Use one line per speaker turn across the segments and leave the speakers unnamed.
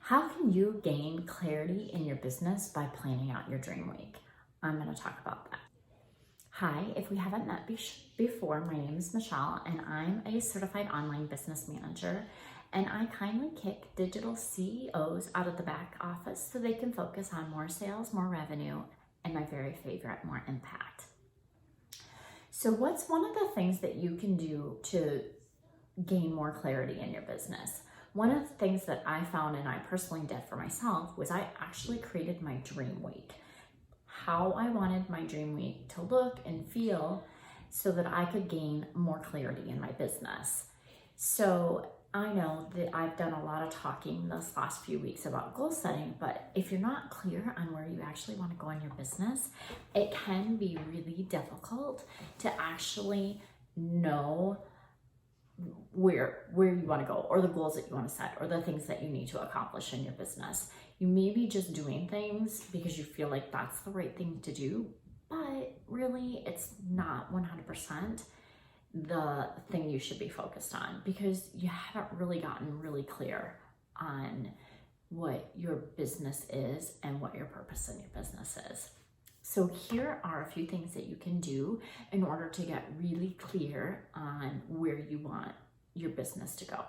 How can you gain clarity in your business by planning out your dream week? I'm going to talk about that. Hi, if we haven't met before, my name is Michele and I'm a certified online business manager, and I kindly kick digital CEOs out of the back office so they can focus on more sales, more revenue, and my very favorite, more impact. So what's one of the things that you can do to gain more clarity in your business? One of the things that I found and I personally did for myself was I actually created my dream week. How I wanted my dream week to look and feel so that I could gain more clarity in my business. So I know that I've done a lot of talking this last few weeks about goal setting, but if you're not clear on where you actually want to go in your business, it can be really difficult to actually know where you want to go, or the goals that you want to set, or the things that you need to accomplish in your business. You may be just doing things because you feel like that's the right thing to do, but really it's not 100% the thing you should be focused on, because you haven't really gotten really clear on what your business is and what your purpose in your business is. So here are a few things that you can do in order to get really clear on where you want your business to go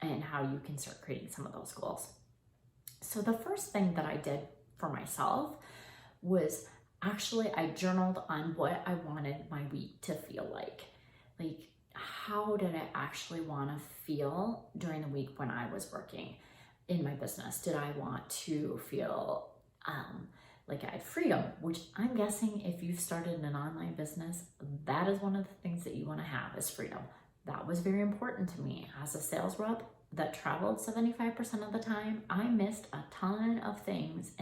and how you can start creating some of those goals. So the first thing that I did for myself was actually I journaled on what I wanted my week to feel like. Like, how did I actually want to feel during the week when I was working in my business? Did I want to feel like I had freedom, which I'm guessing if you've started an online business, that is one of the things that you want to have is freedom. That was very important to me. As a sales rep that traveled 75% of the time, I missed a ton of things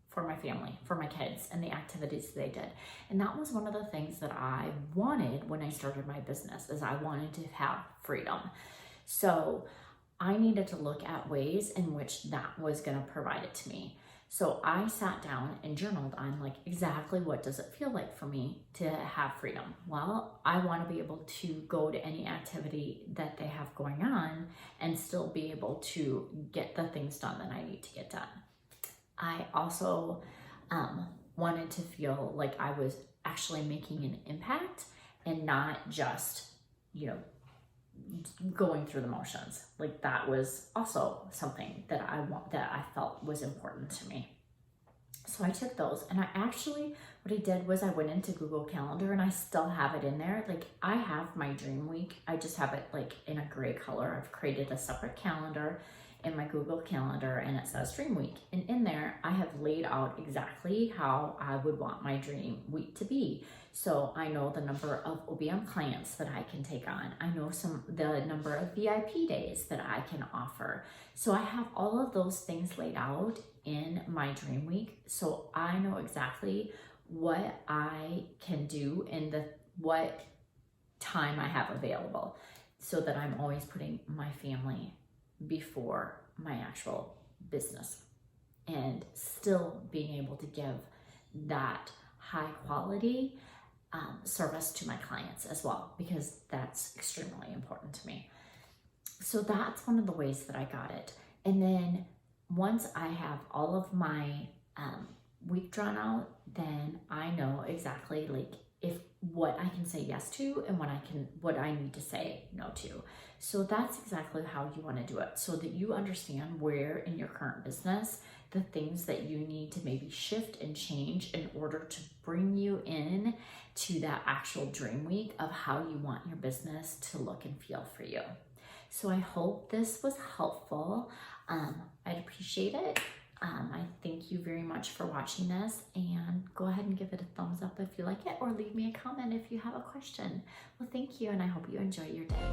for my family, for my kids, and the activities they did. And that was one of the things that I wanted when I started my business, is I wanted to have freedom. So I needed to look at ways in which that was going to provide it to me. So I sat down and journaled on like exactly what does it feel like for me to have freedom. Well, I want to be able to go to any activity that they have going on and still be able to get the things done that I need to get done. I also wanted to feel like I was actually making an impact and not just, going through the motions. Like, that was also something that I felt was important to me. So I took those, and what I did was I went into Google Calendar, and I still have it in there. Like, I have my dream week. I just have it like in a gray color. I've created a separate calendar in my Google Calendar, and it says dream week. And in there, I have laid out exactly how I would want my dream week to be. So I know the number of OBM clients that I can take on. I know the number of VIP days that I can offer. So I have all of those things laid out in my dream week. So I know exactly what I can do and what time I have available, so that I'm always putting my family before my actual business and still being able to give that high quality service to my clients as well, because that's extremely important to me. So that's one of the ways that I got it. And then once I have all of my week drawn out, then I know exactly what I can say yes to and what I need to say no to. So that's exactly how you want to do it, so that you understand where in your current business the things that you need to maybe shift and change in order to bring you in to that actual dream week of how you want your business to look and feel for you. So I hope this was helpful. I'd appreciate it. I thank you very much for watching this, and go ahead and give it a thumbs up if you like it, or leave me a comment if you have a question. Well, thank you, and I hope you enjoy your day.